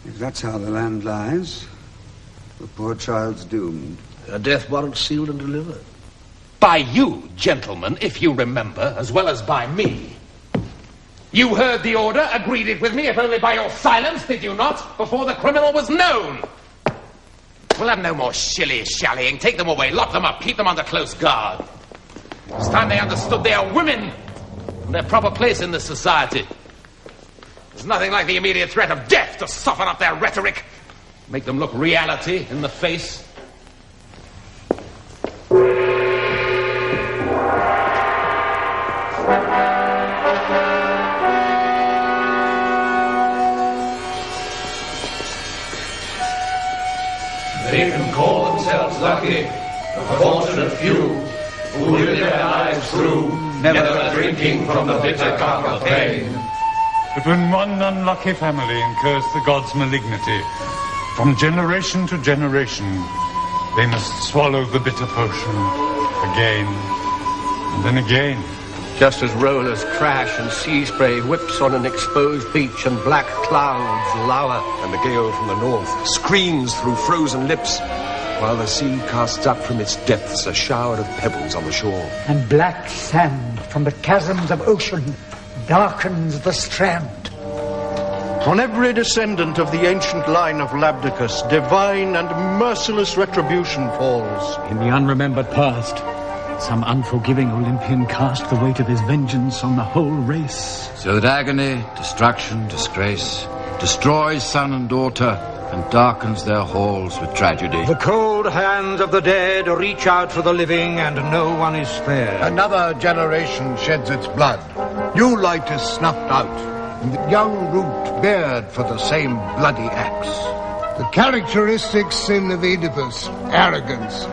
If that's how the land lies, the poor child's doomed. A death warrant sealed and delivered. By you, gentlemen, if you remember, as well as by me. You heard the order, agreed it with me, if only by your silence, did you not, before the criminal was known? We'll have no more shilly-shallying. Take them away, lock them up, keep them under close guard. It's time they understood they are women and their proper place in this society. There's nothing like the immediate threat of death to soften up their rhetoric, make them look reality in the face. They can call themselves lucky, the fortunate few who live their lives through, never drinking from the bitter cup of pain. But when one unlucky family incurs the gods' malignity, from generation to generation, they must swallow the bitter potion again and then again. Just as rollers crash and sea spray whips on an exposed beach and black clouds lower, and the gale from the north screams through frozen lips, while the sea casts up from its depths a shower of pebbles on the shore. And black sand from the chasms of ocean darkens the strand. On every descendant of the ancient line of Labdacus, divine and merciless retribution falls. In the unremembered past, some unforgiving Olympian cast the weight of his vengeance on the whole race. So that agony, destruction, disgrace destroys son and daughter and darkens their halls with tragedy. The cold hands of the dead reach out for the living, and no one is spared. Another generation sheds its blood. New light is snuffed out, and the young root bared for the same bloody axe. The characteristic sin of Oedipus, arrogance,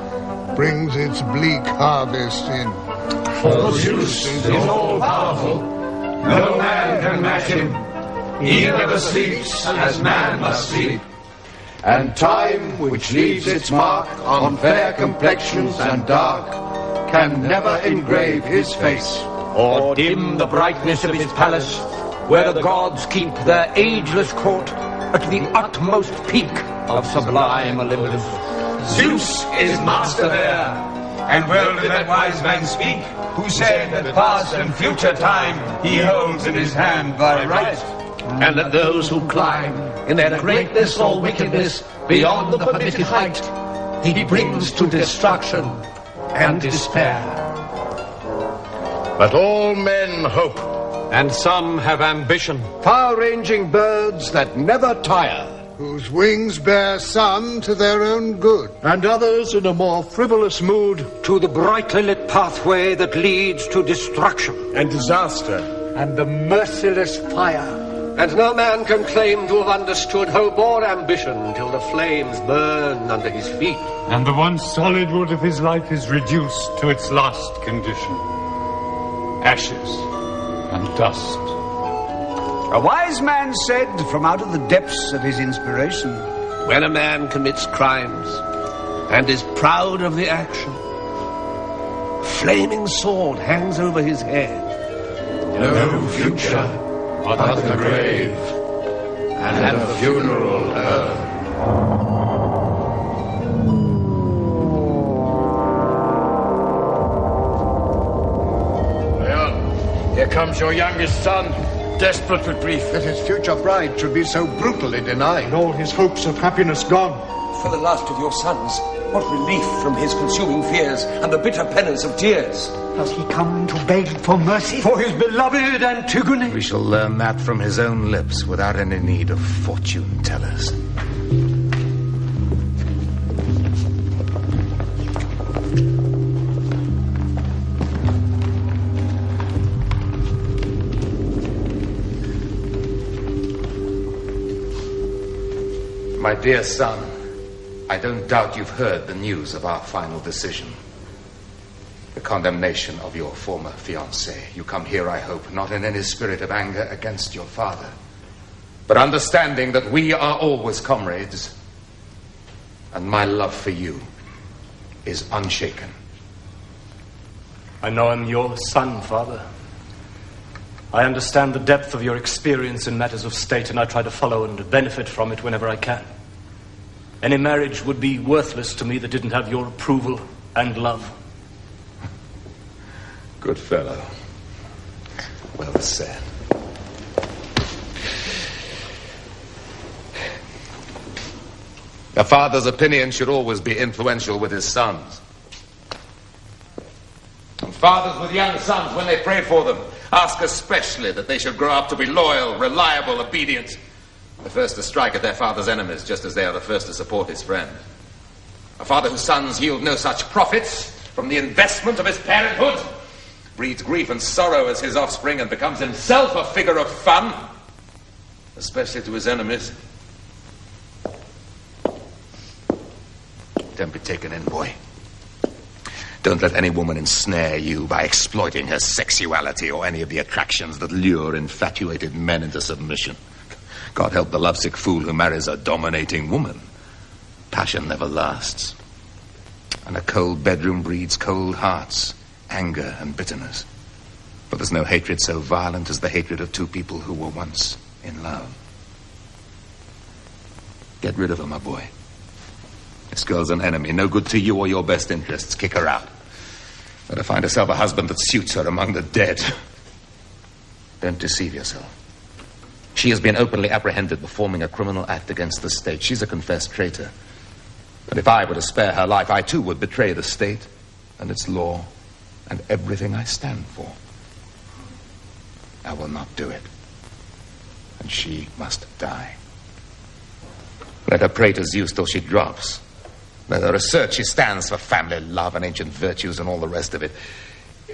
brings its bleak harvest in. For Zeus is all-powerful. No man can match him. He never sleeps as man must sleep. And time, which leaves its mark on fair complexions and dark, can never engrave his face, or dim the brightness of his palace, where the gods keep their ageless court at the utmost peak of sublime Olympus. Zeus is master there, and well did that wise man speak, who said that past and future time he holds in his hand by right. And that those who climb in their greatness or wickedness beyond the permitted height, he brings to destruction and despair. But all men hope, and some have ambition. far-ranging birds that never tire, whose wings bear some to their own good, and others in a more frivolous mood To the brightly lit pathway that leads to destruction And disaster. And the merciless fire. And no man can claim to have understood hope or ambition till the flames burn under his feet. And the once solid wood of his life is reduced to its last condition. Ashes and dust. A wise man said from out of the depths of his inspiration, When a man commits crimes and is proud of the action, a flaming sword hangs over his head. No future but the grave and a funeral urn. Here comes your youngest son, desperate with grief. that his future bride should be so brutally denied. all his hopes of happiness gone. For the last of your sons, what relief from his consuming fears and the bitter penance of tears. Does he come to beg for mercy? for his beloved Antigone. We shall learn that from his own lips without any need of fortune tellers. My dear son, I don't doubt you've heard the news of our final decision. The condemnation of your former fiancé. You come here, I hope, not in any spirit of anger against your father, but understanding that we are always comrades, and my love for you is unshaken. I know I'm your son, Father. I understand the depth of your experience in matters of state, and I try to follow and benefit from it whenever I can. Any marriage would be worthless to me that didn't have your approval and love. Good fellow. Well said. A father's opinion should always be influential with his sons. And fathers with young sons, when they pray for them, ask especially that they should grow up to be loyal, reliable, obedient, the first to strike at their father's enemies, just as they are the first to support his friend. A father whose sons yield no such profits from the investment of his parenthood breeds grief and sorrow as his offspring and becomes himself a figure of fun, especially to his enemies. Don't be taken in, boy. Don't let any woman ensnare you by exploiting her sexuality or any of the attractions that lure infatuated men into submission. God help the lovesick fool who marries a dominating woman. Passion never lasts. And a cold bedroom breeds cold hearts, anger and bitterness. But there's no hatred so violent as the hatred of two people who were once in love. Get rid of her, my boy. This girl's an enemy, no good to you or your best interests. Kick her out. Let her find herself a husband that suits her among the dead. Don't deceive yourself. She has been openly apprehended performing a criminal act against the state. She's a confessed traitor. And if I were to spare her life, I too would betray the state and its law and everything I stand for. I will not do it. And she must die. Let her pray to Zeus till she drops. Let her assert she stands for family love and ancient virtues and all the rest of it.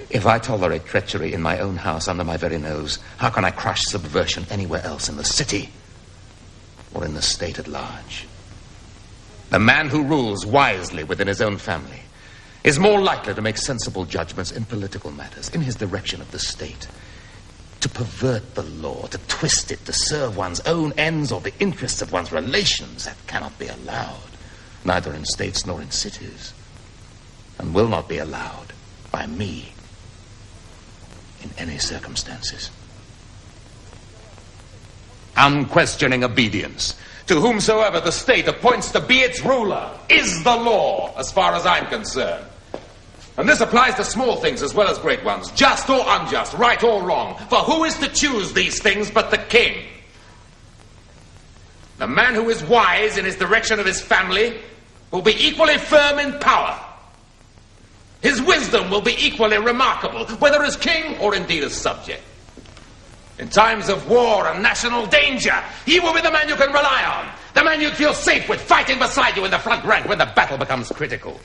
If I tolerate treachery in my own house under my very nose, how can I crush subversion anywhere else in the city or in the state at large? The man who rules wisely within his own family is more likely to make sensible judgments in political matters, in his direction of the state. To pervert the law, to twist it, to serve one's own ends or the interests of one's relations, that cannot be allowed, neither in states nor in cities, and will not be allowed by me in any circumstances. Unquestioning obedience to whomsoever the state appoints to be its ruler is the law, as far as I'm concerned. And this applies to small things as well as great ones, just or unjust, right or wrong. For who is to choose these things but the king? The man who is wise in his direction of his family will be equally firm in power. His wisdom will be equally remarkable, whether as king or indeed as subject. In times of war and national danger, he will be the man you can rely on, the man you'd feel safe with fighting beside you in the front rank when the battle becomes critical.